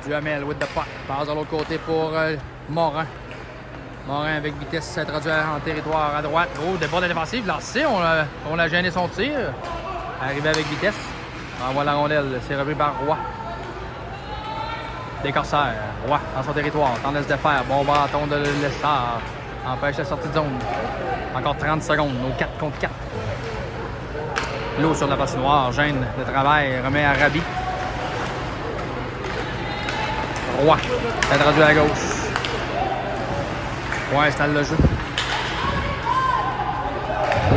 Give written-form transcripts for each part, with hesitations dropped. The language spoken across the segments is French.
Duhamel with the puck. Passe de l'autre côté pour Morin. Morin avec vitesse s'introduit en territoire à droite. Oh, départ de défensive. Lancé, on a gêné son tir. Arrivé avec vitesse. Envoie la rondelle. C'est repris par Roy. Des Corsaires. Roy dans son territoire. Tendance de faire. Bon bâton de Lessard. Empêche la sortie de zone. Encore 30 secondes. Nos 4 contre 4. L'eau sur la patinoire. Gêne de travail. Remet à Rabi. Roy. Introduit à gauche. Roy installe le jeu.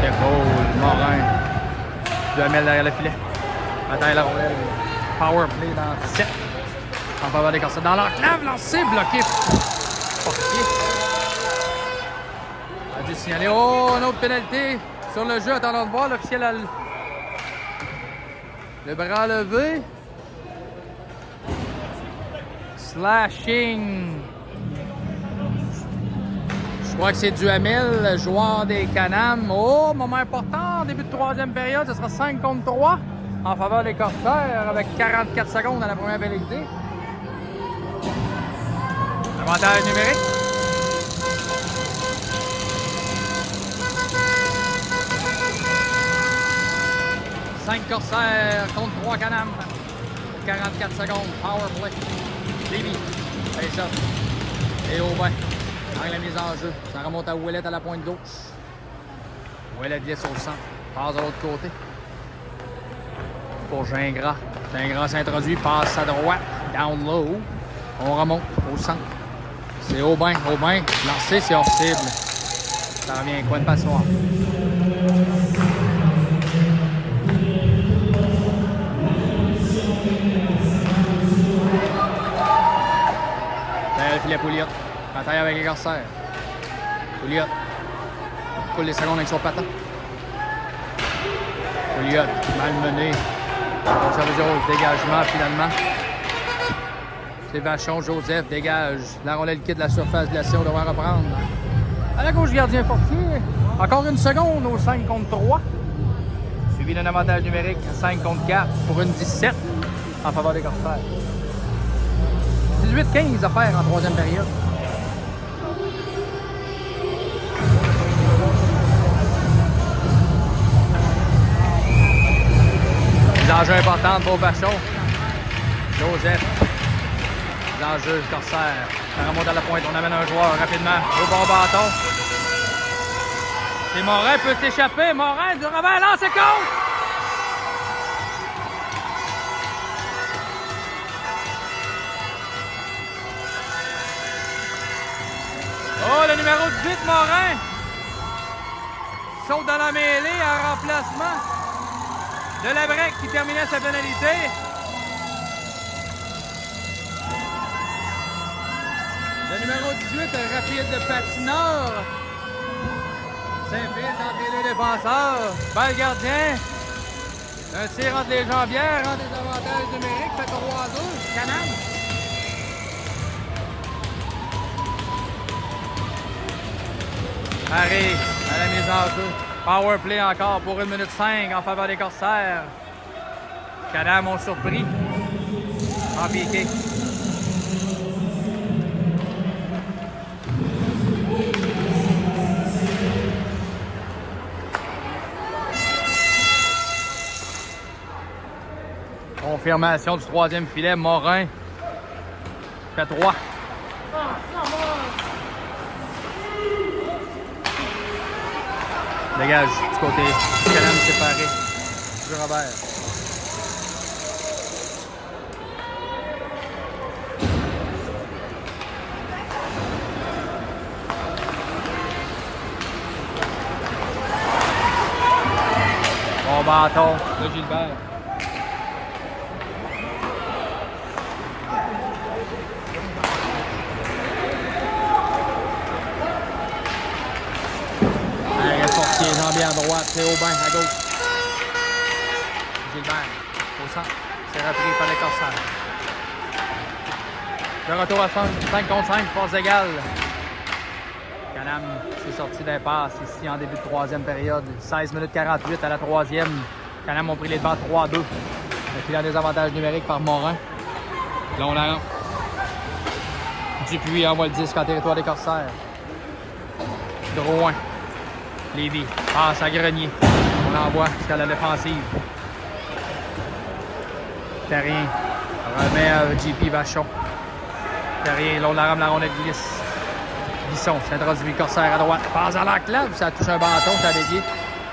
L'épaule. Morin. Duhamel derrière le filet. Bataille la rondelle. Power play dans 7. En faveur des Corsaires. Dans l'enclave, lancé, bloqué. Portier. A dû signaler. Oh, une autre pénalité sur le jeu. Attendons de voir. L'officiel a le bras levé. Slashing. Je crois que c'est Duhamel, joueur des Can-Am. Oh, moment important. Début de troisième période. Ce sera 5 contre 3 en faveur des Corsaires avec 44 secondes à la première pénalité. Avantage numérique. « 5 Corsaires contre 3 Can-Am. 44 secondes. Power play. Lévis. Face-up. Et Aubin. Dans la mise en jeu. Ça remonte à Ouellette à la pointe gauche. Ouellette glisse au centre. Passe de l'autre côté. Pour Gingras. Gingras s'introduit. Passe à droite. Down low. On remonte au centre. C'est Aubin. Aubin. Lancé, c'est hors cible. Ça revient. Coin de passoire. Derrière le filet Pouliot. Bataille avec les Corsaires. Pouliot. Coule les secondes avec son patin. Pouliot. Malmené. Dégagement finalement. C'est Vachon. Joseph dégage. La rondelle quitte la surface glacée. On devrait reprendre. À la gauche, gardien Fortier. Encore une seconde au 5 contre 3. Suivi d'un avantage numérique 5 contre 4 pour une 17 en faveur des Corsaires. 18-15 à faire en troisième période. Des enjeux importants pour Vachon. Joseph. Des enjeux Corsaires. Ça remonte à la pointe. On amène un joueur rapidement au bon bâton. Et Morin peut s'échapper. Morin du revers. Lance et compte! Oh, le numéro 18, Morin. Saute dans la mêlée en remplacement de Labrec qui terminait sa pénalité. Le numéro 18, un rapide de patineur. Saint-Fils entre les deux défenseurs. Balle gardien. Un tir entre les jambières, en désavantage numérique, fait 3-2. Can-Am. Arrêt à la mise en jeu. Power play encore pour 1 minute 5 en faveur des Corsaires. Can-Am ont surpris. En piqué. Confirmation du troisième filet. Morin fait 3. Dégage du côté Can-Am séparé du Robert. Bon bâton de Gilbert. Jambier à droite, c'est Aubin à gauche. Gilbert au centre. C'est repris par les Corsaires. De retour à 5 contre 5, force égale. Can-Am s'est sorti d'impasse ici en début de troisième période. 16 minutes 48 à la troisième. Can-Am ont pris les devants 3-2. Le filet des avantages numériques par Morin. Là, on a Dupuis envoie le disque en territoire des Corsaires. Drouin. Lévy. Passe à Grenier. On l'envoie jusqu'à la défensive. Terrien. Remet à JP Vachon. Terrien, long de la rame, la rondelle glisse. Bisson s'introduit, Corsaire à droite. Passe à l'enclave, ça touche un bâton, ça a dévié.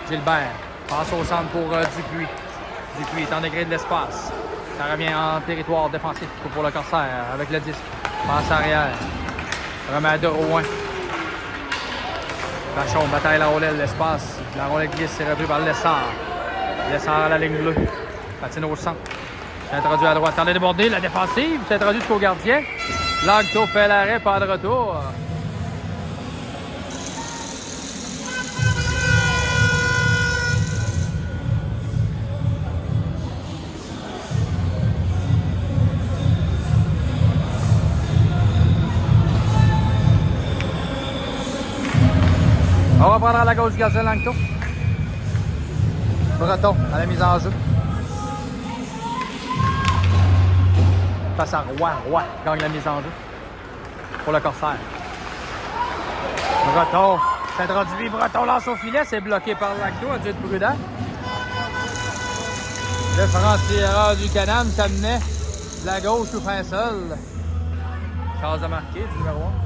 Gilbert. Passe au centre pour Dupuis. Dupuis est en degré de l'espace. Ça revient en territoire défensif pour le Corsaire avec le disque. Passe arrière. Remet à Drouin. Vachon bataille la rondelle, l'espace. La rondelle glisse, c'est repris par Lessard. Lessard à la ligne bleue. Patine au centre. S'introduit à droite. Temps de déborder. La défensive s'introduit jusqu'au gardien. Langto fait l'arrêt, pas de retour. On va prendre à la gauche du gardien Langto. Breton à la mise en jeu. Face à Roy. Roy gagne la mise en jeu pour le Corsaire. Breton s'introduit. Breton lance au filet. C'est bloqué par Langto. A dû être prudent. Le franc-tireur du Canam s'amenait de la gauche tout fin seul. Chance de marquer du numéro 1.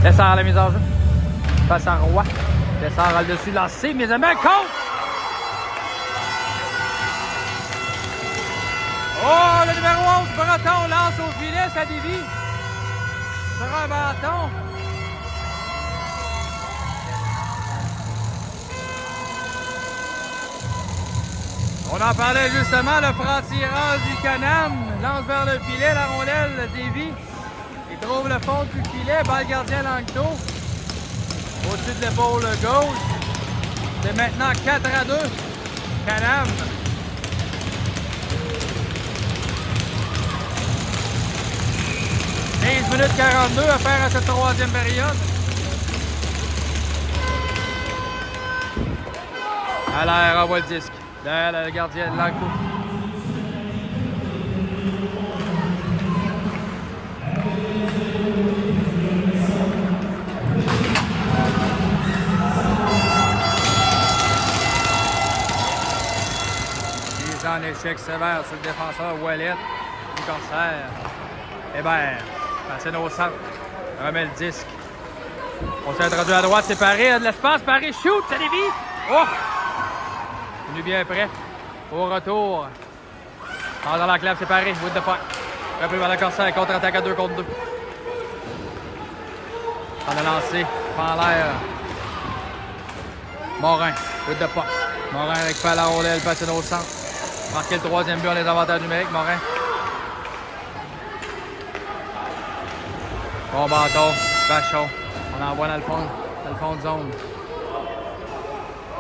Lessard à la mise en jeu. Face à Roy. Lessard a le dessus lancé. Mes amis, contre! Oh, le numéro 11, Breton lance au filet, ça dévie. Sur un bâton. On en parlait justement, le franc-tireur du Canam lance vers le filet, la rondelle dévie. Il trouve le fond du filet, balle gardien Langto. Au-dessus de l'épaule gauche. C'est maintenant 4-2. Canam. « 15 minutes 42 à faire à cette troisième période. À l'air, envoie le disque. Derrière le gardien Langto. En échec sévère sur le défenseur Ouellet du Corsaire. Hébert, patine au centre, remet le disque. On s'est introduit à droite, c'est Paré, de l'espace, Paré shoot, ça dévie. Oh! Il est bien prêt. Au retour. Dans l'enclave, c'est Paré, with the puck. Repris par le Corsaire, contre-attaque à 2 contre 2. On a lancé, pas en l'air. Morin, with the puck. Morin récupère la rondelle, patine au centre. Marqué le troisième but, on a les avantages numériques, Morin. Bon bâton, Vachon. On envoie dans le fond de zone.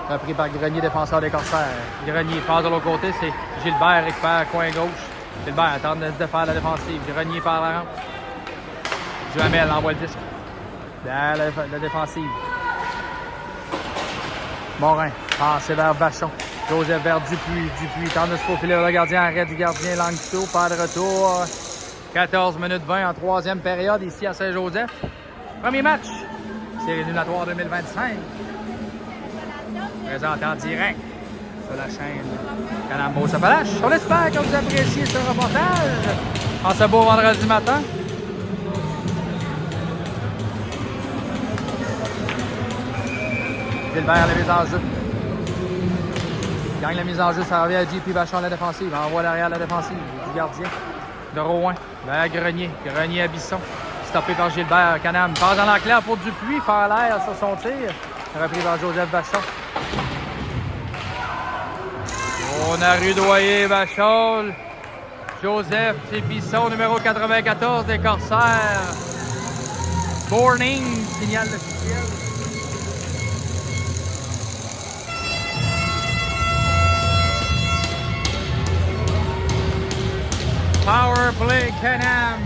Repris par Grenier, défenseur des Corsaires. Grenier passe de l'autre côté, c'est Gilbert récupère coin gauche. Gilbert attend de faire la défensive. Grenier par la rampe. Duhamel envoie le disque. Derrière la défensive. Morin passe vers Vachon. Joseph vers Dupuis. Dupuis tente de se faufiler le gardien. Arrêt du gardien Langto. Pas de retour. 14 minutes 20 en troisième période ici à Saint-Joseph. Premier match. Série éliminatoire 2025. Présenté en direct sur la chaîne Canam Beauce-Appalaches. On espère que vous appréciez ce reportage en ce beau vendredi matin. Gilbert la mise en jeu. Gagne la mise en jeu, ça revient à JP Vachon à la défensive. Envoie l'arrière la défensive du gardien de Rouen vers Grenier. Grenier à Bisson. Stoppé par Gilbert. Canam passe dans l'enclave pour Dupuis. Faire l'air sur son tir. Repris par Joseph Vachon. On a rudoyé Vachon. Joseph et Bisson, numéro 94 des Corsaires. Borning, signal officiel. Power play Canam.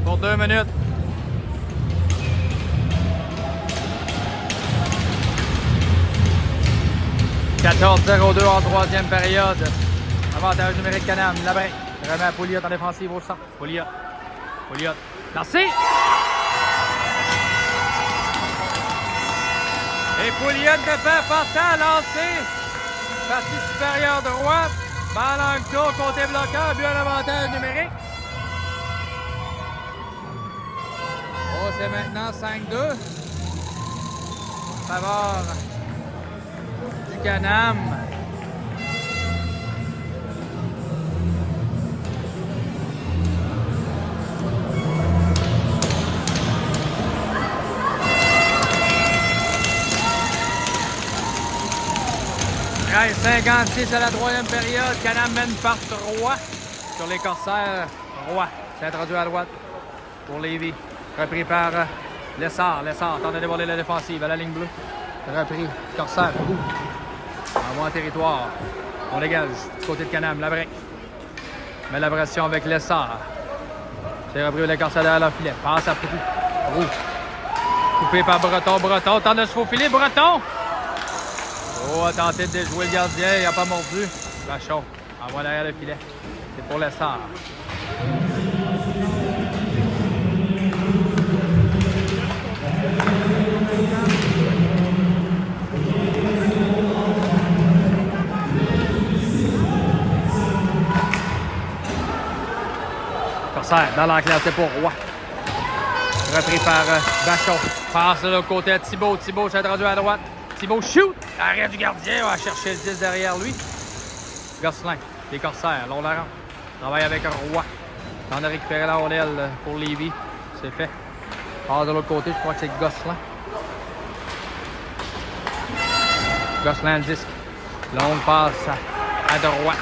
Pour 2 minutes. 14-0-2 en troisième période. Avantage numérique Can-Am. Labrec remet à Pouliot en défensive au centre. Pouliot. Lancé! Et Pouliot se fait passer à lancer. Partie supérieure droite. Balle en tour, côté bloqueur, but à l'avantage numérique. Oh, c'est maintenant 5-2. Faveur du Can-Am. Ouais, 56 à la troisième période. Can-Am mène par 3 sur les Corsaires. Roy s'est introduit à droite pour Lévis. Repris par Lessard. Lessard tente de dévoiler la défensive à la ligne bleue. Repris. Corsaire. Envoie en territoire. On dégage du côté de Can-Am. Labrec. Met la pression avec Lessard. C'est repris les Corsaires derrière leur filet. Passe à Roux. Coupé par Breton. Breton tente de se faufiler. Breton! Oh, a tenté de déjouer le gardien, il n'a pas mordu. Vachon, envoie derrière le filet. C'est pour Lessard. Corsaire, dans l'enclave, c'est pour Roy. Repris par Vachon. Passe de l'autre côté à Thibault. Thibault s'est introduit à droite. Thibault shoot! Arrêt du gardien, on va chercher le 10 derrière lui. Gosselin, les Corsaires, l'on la rentre. Travaille avec Roy. On a récupéré la rondelle pour Lévis. C'est fait. Passe de l'autre côté, je crois que c'est Gosselin. Gosselin le disque. Longue passe à droite.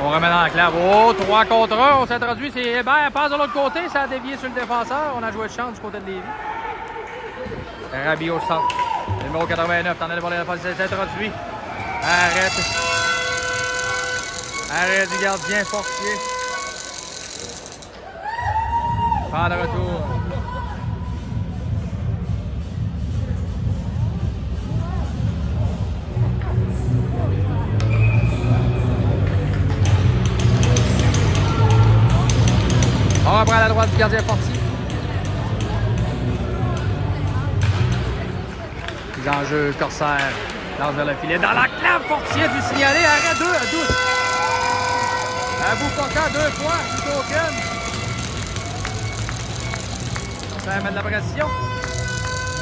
On remet dans la clave. Oh, 3 contre 1. On s'introduit. C'est Hébert. Passe de l'autre côté. Ça a dévié sur le défenseur. On a joué de chance du côté de Lévis. Rabi au centre. Numéro 89, t'en as dévoilé la passe, c'est introduit. Arrête du gardien, Fortier. Pas de retour. On reprend à la droite du gardien Fortier. En jeu, Corsaire lance vers le filet. Dans la clave, Fortier du signalé. Arrêt 2 à 12. À bout portant 2 fois, plutôt qu'une. Corsaire met de la pression.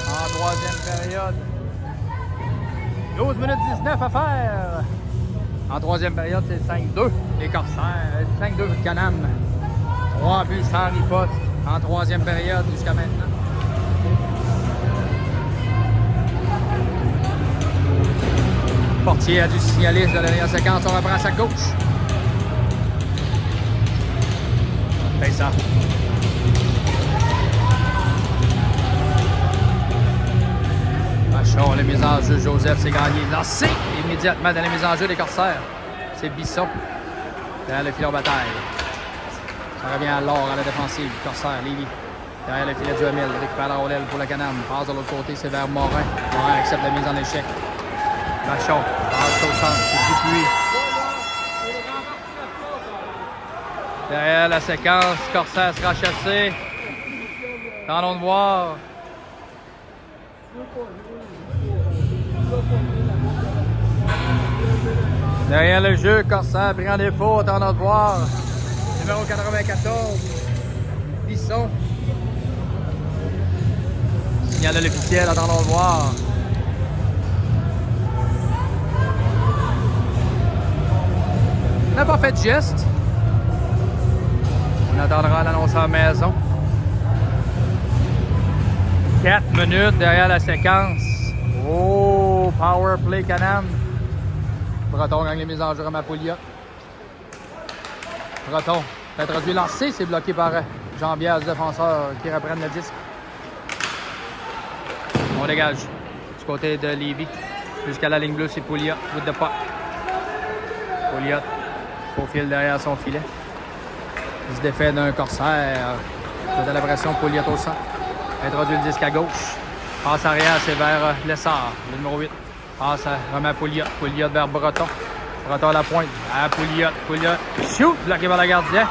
En troisième période. 12 minutes 19 à faire. En troisième période, c'est 5-2. Les Corsaires. 5-2 de Can-Am. 3 buts sans riposte. En troisième période jusqu'à maintenant. Fortier a dû signaler de la dernière séquence. On reprend à sa gauche. Ben ça. Vachon, la mise en jeu. Joseph s'est gagné. Lancé immédiatement dans la mise en jeu des Corsaires. C'est Bisson. Derrière le filet en bataille. Ça revient à l'or à la défensive. Corsaire, Lévis. Derrière le filet du Hamil. Récupère la rondelle pour la Can-Am. Passe de l'autre côté, c'est vers Morin. Morin accepte la mise en échec. Vachon, passe au centre, c'est Dupuis. Derrière la séquence, Corsaire sera chassé. Tentons de voir. Derrière le jeu, Corsaire pris en défaut, tentons de voir. Numéro 94, Bisson. Signal de l'officiel, attendons de voir. On n'a pas fait de geste. On attendra l'annonce à la maison. 4 minutes derrière la séquence. Oh, power play Can-Am. Breton gagne les mises en jeu à Pouliot. Breton, introduit lancé, c'est bloqué par Jean-Bière, le défenseur qui reprennent le disque. On dégage du côté de Lévis. Jusqu'à la ligne bleue, c'est Pouliot. With the puck. Pouliot. Au fil derrière son filet. Il se défait d'un Corsaire. De la pression, Pouliot au centre. Introduit le disque à gauche. Passe arrière, c'est vers Lessard, le numéro 8. Passe remet à Pouliot. Pouliot vers Breton. Breton à la pointe. À Pouliot. Pouliot. Shoot! Bloqué par le gardien.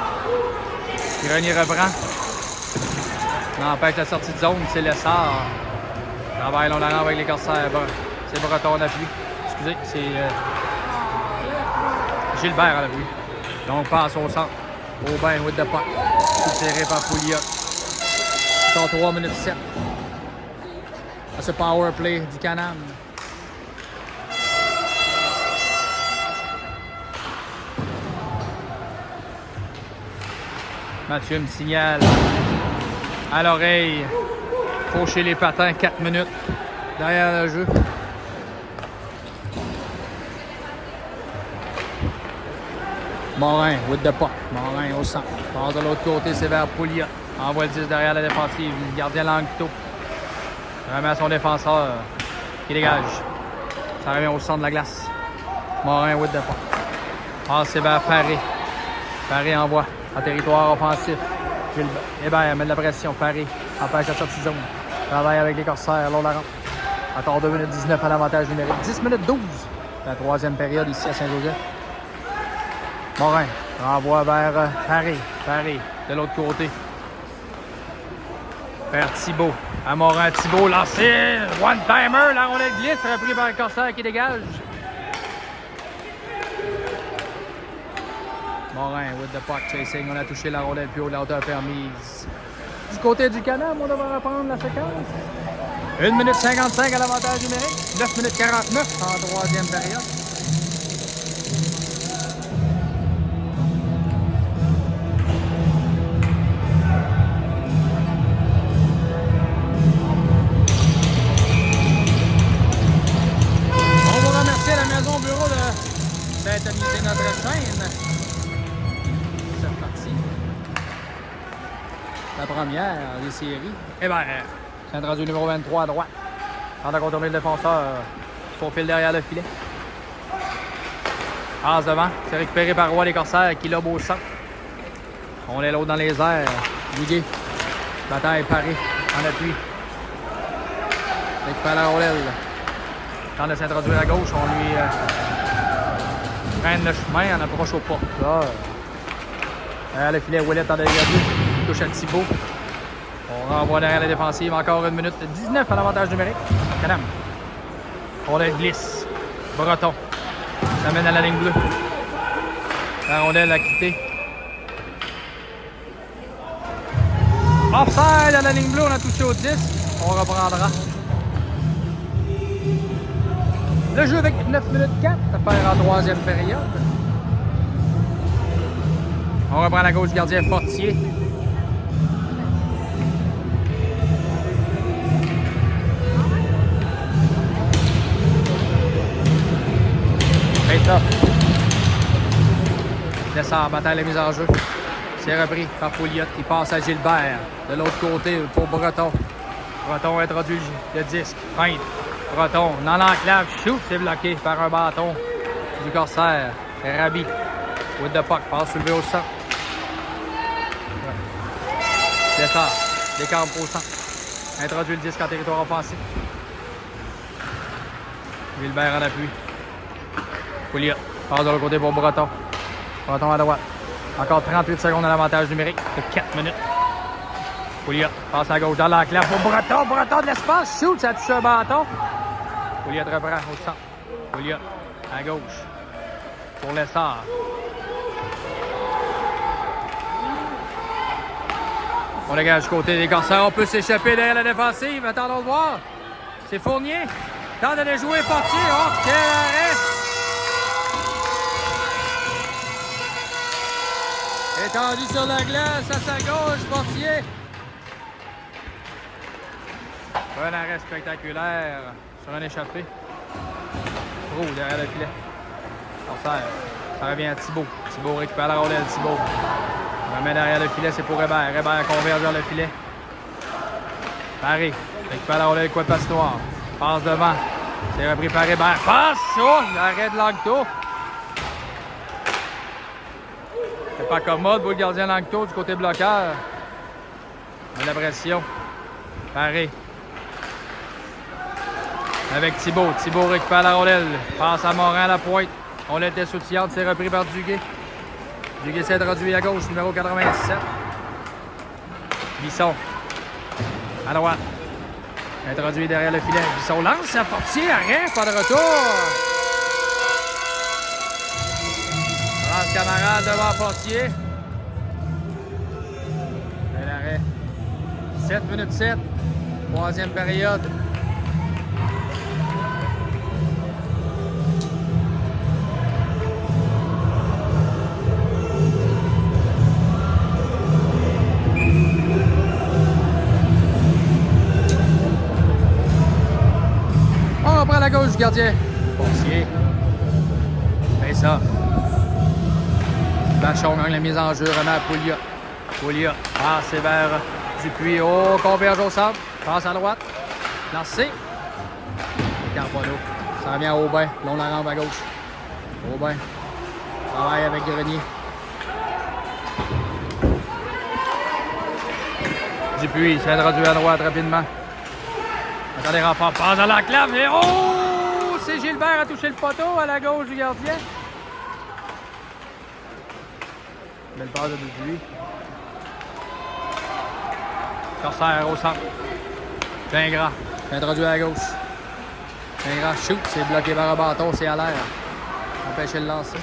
Grenier reprend. N'empêche la sortie de zone. C'est Lessard. Travaille long la rampe avec les corsaires. C'est Breton en appui. Excusez, c'est Gilbert à l'appui. Donc passe au centre. Aubin with the puck. Tout serré par Pouliot. Dans 3 minutes 7. À ce power play du Can-Am. Mathieu me signale à l'oreille. Faucher les patins, 4 minutes derrière le jeu. Morin with the puck. Morin au centre. Passe de l'autre côté, c'est vers Pouliot. Envoie le 10 derrière la défensive. Le gardien Langto. Remet à son défenseur qui dégage. Ça revient au centre de la glace. Morin with the puck. Passe vers Paré. Paré envoie en territoire offensif. Hébert met de la pression. Paré empêche la sortie de zone. Travaille avec les corsaires. Long la rampe. Encore 2 minutes 19 à l'avantage numérique. 10 minutes 12. La troisième période ici à Saint-Joseph. Morin renvoie vers Paré. Paré de l'autre côté. Vers Thibault. À Morin. Thibault lancé. One-timer. La rondelle glisse. Repris par le corsaire qui dégage. Morin with the puck chasing. On a touché la rondelle plus haut de la hauteur permise. Du côté du Can-Am, on devrait reprendre la séquence. 1 minute 55 à l'avantage numérique. 9 minutes 49 en troisième période. On va remercier la maison bureau de syntoniser notre chaîne. C'est parti. La première des séries. Eh bien, c'est rendu numéro 23 à droite. Tente de contourner le défenseur. Profil derrière le filet. Passe devant. C'est récupéré par Roy des Corsaires qui lobe au centre. On est l'autre dans les airs. Ligué. Bataille parée. En appui. Récupère la rondelle. Tente de s'introduire à gauche. On lui freine le chemin. On approche au porteur. Derrière le filet, Ouellet en dégager. Touche à Thibault. On renvoie derrière la défensive. Encore 1 minute 19 à l'avantage numérique. Can-Am. Rondelle glisse. Breton. Ça mène à la ligne bleue. La rondelle a quitté. Offside à la ligne bleue. On a touché au 10. On reprendra. Le jeu avec 9 minutes 4. Ça fait en troisième période. On reprend la gauche du gardien Fortier. Lessard, bataille la mise en jeu. C'est repris par Pouliot qui passe à Gilbert. De l'autre côté pour Breton. Breton introduit le disque. Feinte. Breton dans l'enclave. Shoot, c'est bloqué par un bâton du corsaire. Rabi. With the puck. Passe soulevé au centre. Lessard. Décampe au centre. Introduit le disque en territoire offensif. Gilbert en appui. Pouliot. Passe de l'autre côté pour Breton. Breton à droite. Encore 38 secondes à l'avantage numérique de 4 minutes. Pouliot passe à gauche dans l'enclave pour Breton. Breton de l'espace. Shoot, ça touche un bâton. Pouliot reprend au centre. Pouliot à gauche pour Lessard. On dégage du côté des Corsaires. On peut s'échapper derrière la défensive. Attendons de voir. C'est Fournier. Tente de les jouer Fortier. Oh, quel arrêt! Étendu sur la glace, à sa gauche, Fortier. Un arrêt spectaculaire sur un échappé. Trop derrière le filet. Corsaire. Ça revient à Thibault. Thibault récupère la rondelle. Thibault. On remet derrière le filet, c'est pour Hébert. Hébert converge vers le filet. Paré. Récupère la rondelle, quoi de Pastinoir. Passe devant. C'est repris par Hébert. Passe! Oh! L'arrêt de Langto. C'est pas commode pour le gardien Langto du côté bloqueur. Mais la pression. Paré. avec Thibault. Thibault récupère la rondelle. Passe à Morin à la pointe. On l'était sautillante, c'est repris par Duguay. Duguay s'est introduit à gauche, numéro 87. Bisson. À droite. Introduit derrière le filet. Bisson lance sa portier, arrêt, pas de retour. France Camarade devant portier. Et l'arrêt. 7 minutes 7. Troisième période. On reprend la gauche du gardien. Portier. Fait ça. Bachon gagne la mise en jeu. Remet à Pouliot. Pouliot passe vers Dupuis. Oh, converge au centre. Passe à droite. Lancé. Carbonneau. Ça revient à Aubin. Long la rampe à gauche. Aubin. Travaille avec Grenier. Dupuis s'introduit à droite rapidement. Attendez, renfort. Passe dans l'enclave. Et oh! C'est Gilbert a touché le poteau à la gauche du gardien. Belle passe de Dupuis. Corsaire au centre. Gingras. Introduit à gauche. Gingras shoot. C'est bloqué par un bâton. C'est à l'air. Empêcher le lancer.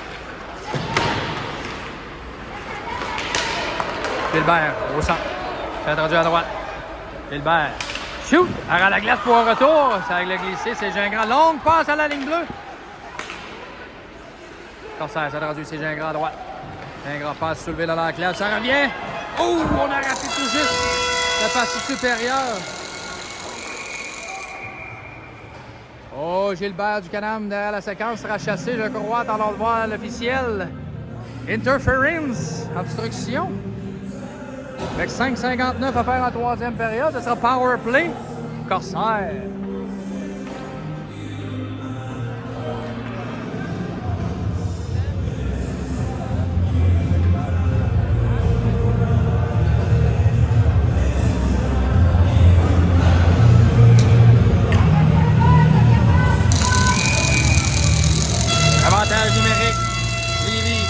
Gilbert au centre. Introduit à droite. Gilbert. Shoot! Arrête à la glace pour un retour. Ça a glissé. C'est Gingras. Longue passe à la ligne bleue. Corsaire s'introduit. C'est Gingras à droite. Gingras passe soulevé dans l'enclave. Ça revient. Oh! On a raté tout juste la partie supérieure. Oh, Gilbert du Canam derrière la séquence sera chassé, je crois, dans le voir l'officiel. Interference, obstruction. Avec 5,59 à faire en troisième période, ce sera power play. Corsaire. Avantage numérique. Lévis.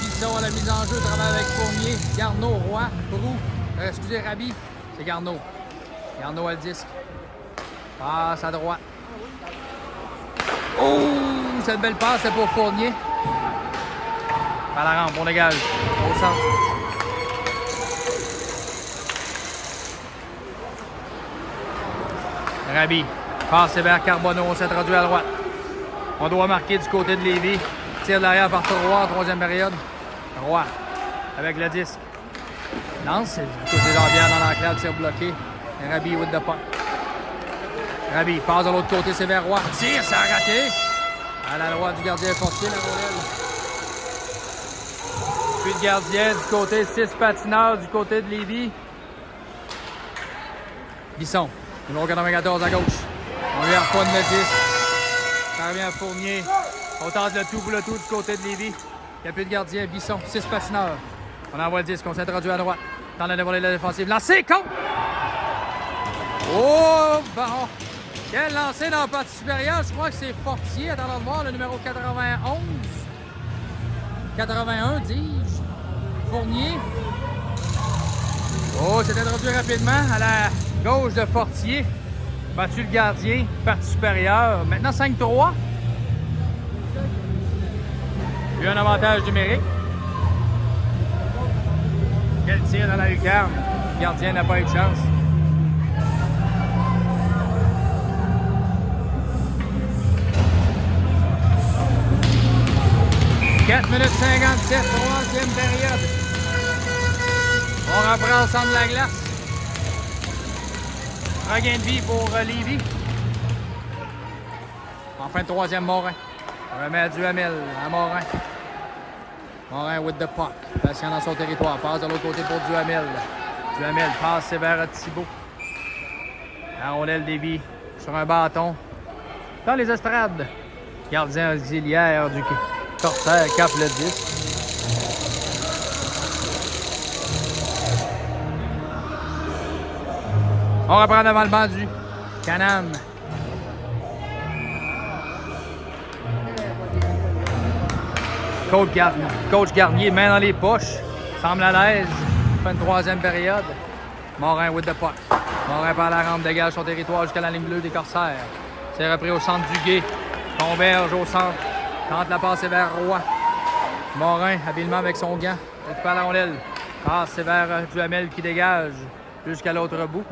Bisson à la mise en jeu, travaille avec Fournier. Garneau, Roy, Brou. Excusez, Rabi. C'est Garneau. Garneau à le disque. Passe à droite. Oh! Cette belle passe, c'est pour Fournier. Par la rampe, on dégage. Au centre. Rabi. Passe vers Carbonneau. On s'est introduit à droite. On doit marquer du côté de Lévis. Tire de l'arrière par Roy en troisième période. Roy avec le disque. Lance, c'est du côté d'Arbière dans l'enclave, tir bloqué. Rabi with the puck. Rabi passe de l'autre côté, c'est vers Roy. Tire, ça a raté. À la droite du gardien portier, la rondelle. Puis de gardien du côté, 6 patineurs du côté de Lévis. Bisson, numéro 94 à gauche. On lui reprend le disque. Ça revient à Fournier. On tente le tout pour le tout du côté de Lévis. Il n'y a plus de gardien. Bisson, 6 patineurs. On envoie le disque. On s'introduit à droite. Dans la dévoilée de la défensive. Lancé, contre! Oh, bon! Quel lancé dans la partie supérieure. Je crois que c'est Fortier. Attendons de voir le numéro 91. 81, dis-je. Fournier. Oh, c'est introduit rapidement à la gauche de Fortier. Battu le gardien, partie supérieure. Maintenant 5-3. Il y a un avantage numérique. Quel tir dans la lucarne. Le gardien n'a pas eu de chance. « 4 minutes 57, troisième période. On reprend ensemble la glace. Regain de vie pour Lévis. En fin de troisième, Morin. On remet à Duhamel, à Morin. Morin with the puck. Patient dans son territoire. Passe de l'autre côté pour Duhamel. Duhamel passe vers Thibault. La rondelle Lévis sur un bâton. Dans les estrades. Gardien auxiliaire du Corsaire capte le disque. On reprend devant le banc du Canam. Coach Garnier, main dans les poches. Semble à l'aise. Fait une troisième période. Morin with the puck. Morin par la rampe, dégage son territoire jusqu'à la ligne bleue des Corsaires. C'est repris au centre du guet. Converge au centre. Tente la passe vers Roy. Morin, habilement avec son gant. Récupère la rondelle. Passe vers Duhamel qui dégage jusqu'à l'autre bout.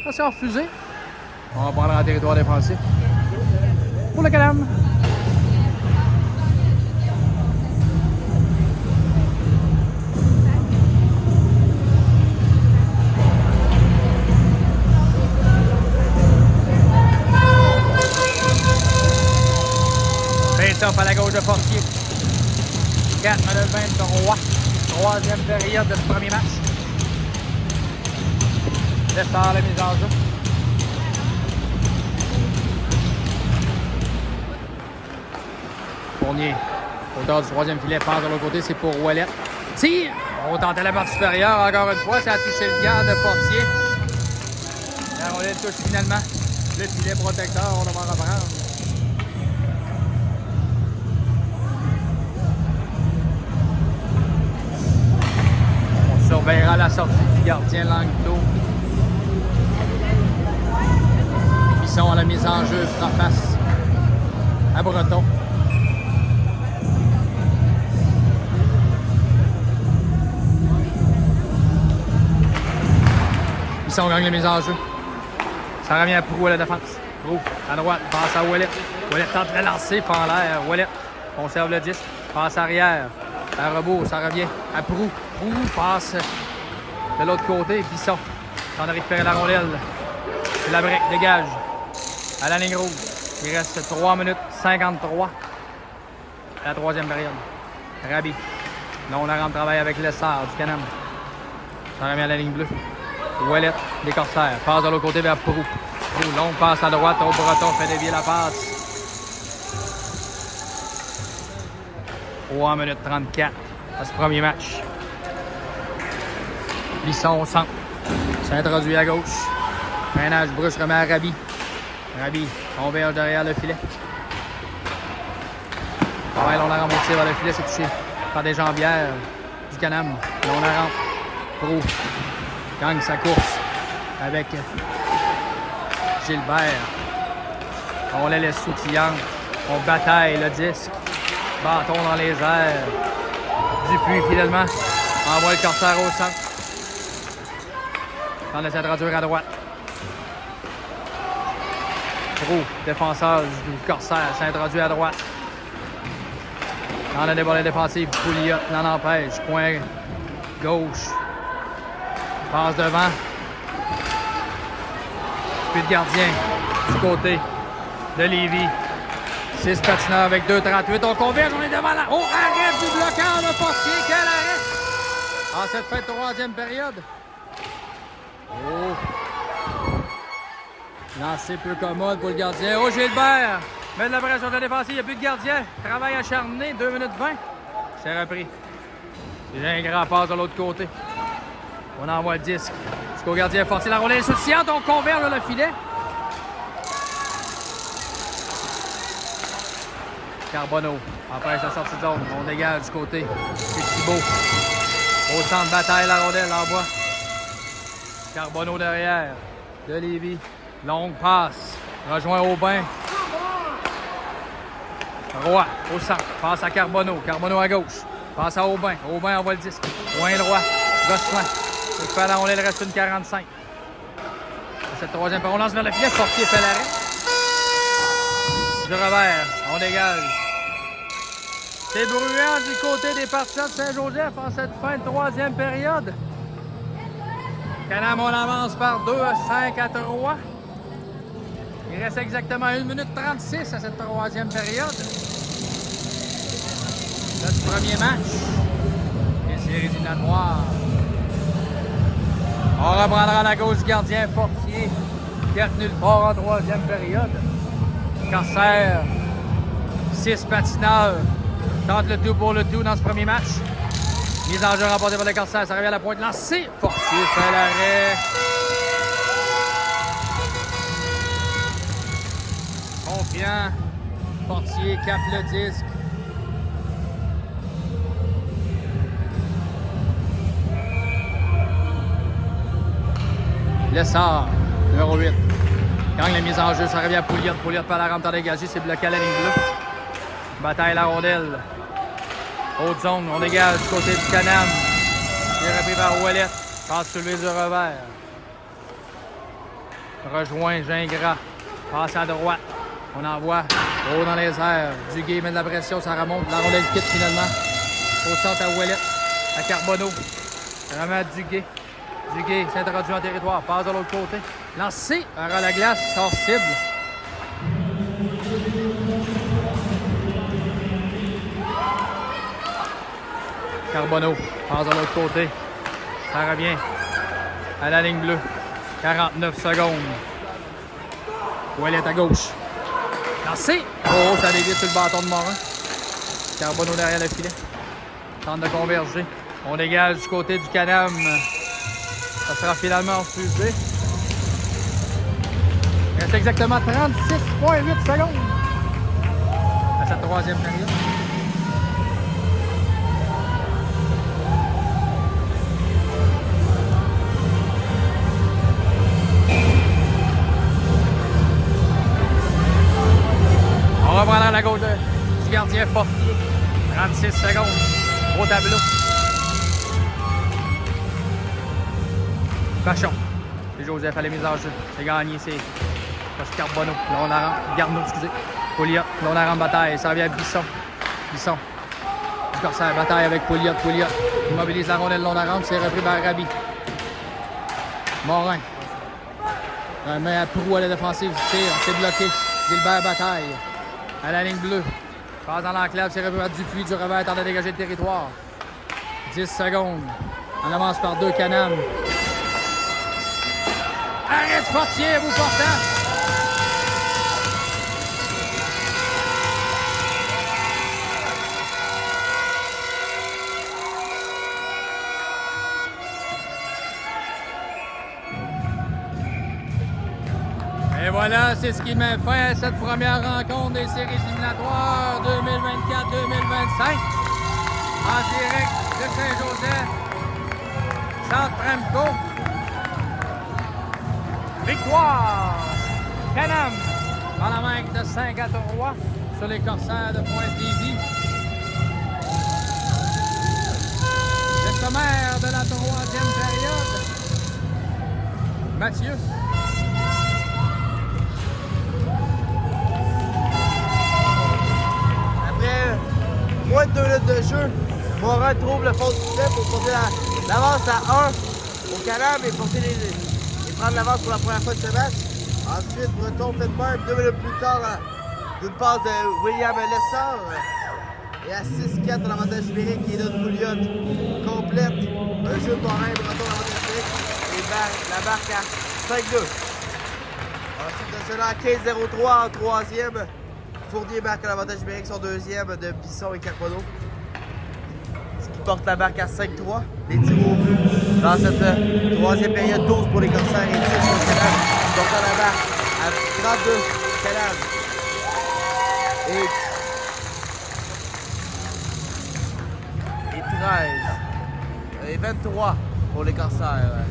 Ça, c'est refusé. On va prendre en territoire défensif. Pour le Canam. Face-off à la gauche de Fortier. 4 minutes 23. Troisième période de ce premier match. Lessard, la mise en jeu. Fournier, hauteur du troisième filet, passe de l'autre côté, c'est pour Ouellet. Tire! On tentait la partie supérieure, encore une fois, ça a touché le gant de Fortier. La rondelle touche finalement le filet protecteur, on va reprendre. On surveillera la sortie du gardien Langto. Bisson à la mise en jeu, fera face à Breton. On gagne la mise en jeu. Ça revient à Prou à la défense. Prou à droite, passe à Ouellet. Ouellet tente de lancer, fait en l'air. Ouellet conserve le disque, passe arrière. À rebours, ça revient à Prou. Prou passe de l'autre côté. Bisson tente de récupérer la rondelle. La brique dégage à la ligne rouge. Il reste 3 minutes 53 à la troisième période. Rabi. Là, on la rentre travail avec Lessard du Canam. Ça revient à la ligne bleue. Ouellet, des Corsaires. Passe de l'autre côté vers Prou. Prou, longue passe à droite. Au Breton fait dévier la passe. 3 minutes 34 à ce premier match. Bisson au centre. S'introduit à gauche. Ménage Bruce remet à Rabi. Rabi converge derrière le filet. Ouais, on la rentre au tir vers le filet. C'est touché par des jambières du Canam. Là, on la rentre. Prou gagne sa course avec Gilbert. On la laisse soutillante. On bataille le disque. Bâton dans les airs. Dupuis, finalement, envoie le Corsaire au centre. On laisse introduire à droite. Prou, défenseur du Corsaire, s'introduit à droite. Dans la débordée défensive, Pouliot n'en empêche. Coin gauche. Passe devant. Puis de gardien du côté de Lévis. 6 patineurs avec 2,38. On converge, on est devant la... Oh, arrêt du bloqueur de Fortier. Quel arrêt! En cette fin de troisième période. Oh! Lancé peu commode pour le gardien. Oh, Gilbert! Met de la pression sur la défensive. Il n'y a plus de gardien. Travail acharné. 2 minutes 20. C'est repris. Déjà un grand passe de l'autre côté. On envoie le disque jusqu'au gardien Fortier. La rondelle est soutiante. On converge le filet. Carbonneau empêche la sortie de zone. On dégage du côté. C'est Thibault. Au centre de bataille, la rondelle en bas. Carbonneau derrière. De Lévis. Longue passe. Rejoint Aubin. Roy au centre. Passe à Carbonneau. Carbonneau à gauche. Passe à Aubin. Aubin envoie le disque. Point droit. Gosselin. Récupère la rondelle. Il reste une 45. Cette troisième on lance vers le filet. Fortier fait l'arrêt. Du revers. On dégage. C'est bruyant du côté des partisans de Saint-Joseph en cette fin de troisième période. Canam, on avance par 2 à 5 à 3. Il reste exactement 1 minute 36 à cette troisième période. De ce premier match. Les séries éliminatoires. On reprendra la gauche du gardien Fortier qui a tenu le fort en troisième période. Corsaire, 6 patineurs. Tente le tout pour le tout dans ce premier match. Mise en jeu remportée par le Corsaire. Ça revient à la pointe lancée. Fortier fait l'arrêt. Confiant. Fortier capte le disque. Lessard, numéro 8. Gagne la mise en jeu, ça revient à Pouliot. Pouliot par la rampe, temps dégagé, c'est bloqué à la ligne bleue. Bataille la rondelle. Haute zone, on dégage du côté du Canam. Il est repris par Ouellet. Passe soulevé du revers. Rejoint Gingras. Passe à droite. On envoie haut dans les airs. Duguay met de la pression, ça remonte. La rondelle quitte finalement. Au centre à Ouellet. À Carbonneau. Remet à Duguay. Duguay s'introduit en territoire. Passe de l'autre côté. Lancé à la glace. Hors cible. Carbonneau passe de l'autre côté. Ça revient à la ligne bleue. 49 secondes. Ouellet à gauche. Lancé. Oh, ça dévie sur le bâton de Morin. Carbonneau derrière le filet. Tente de converger. On dégage du côté du Canam. Ça sera finalement refusé. Il reste exactement 36,8 secondes à cette troisième période. On reprend à la gauche du gardien Fortier. 36 secondes au tableau. Vachon. C'est Joseph à la mise en jeu. C'est gagné, c'est Carbonneau. Là, on arrête. Garneau, excusez. Pouliot. Là, on arrête bataille. Ça revient à Bisson. Bisson. Du Corsaire. Bataille avec Pouliot. Pouliot. Il mobilise la rondelle long d'arrente. C'est repris par Rabi. Morin. Un main à Proulx à la défensive du tir. C'est bloqué. Gilbert bataille. À la ligne bleue. Passe dans l'enclave. C'est repris par Dupuis. Du revers. Tente de dégager le territoire. 10 secondes. On avance par 2 Canam. Arrête Fortier, vous portant! Et voilà, c'est ce qui met fin à cette première rencontre des séries éliminatoires 2024-2025. En direct de Saint-Joseph, Centre Premco. Victoire! Canam dans la main de 5-3 sur les Corsaires de Pointe-Lévis. Le sommaire de la troisième période. Mathieu. Après moins de 2 minutes de jeu, Morin trouve le fond du filet pour porter l'avance à 1 au Canam et porter prendre l'avance pour la première fois de ce match. Ensuite, Breton fait de même 2 minutes plus tard d'une passe de William Lessard. Et à 6-4 dans l'avantage numérique, il donne Pouliot complète. Un jeu de Morin, Breton dans l'avantage numérique. Et la marque à 5-2. Ensuite de cela, 15-0-3 en troisième. Fournier marque l'avantage numérique, son deuxième de Bisson et Carbonneau. Ce qui porte la marque à 5-3. Les tirs au but dans cette troisième période, 12 pour les Corsaires et 10 pour le Canam. Donc on la marque à 32 Canam. Et 13. Et 23 pour les Corsaires.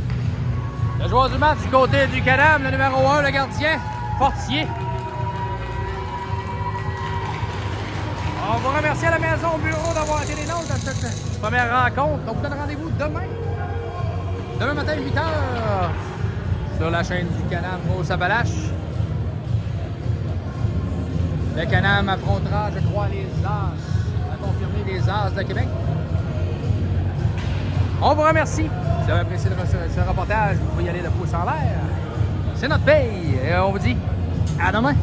Le joueur du match du côté du Canam, le numéro 1, le gardien, Fortier. On vous remercie à la maison au bureau d'avoir été les nôtres à cette première rencontre. On vous donne rendez-vous demain. Demain matin, 8h, sur la chaîne du Canam Beauce-Appalaches. Le Canam affrontera, je crois, les As, à confirmer les As de Québec. On vous remercie. Si vous avez apprécié ce reportage, vous pouvez y aller le pouce en l'air. C'est notre paye. Et on vous dit à demain.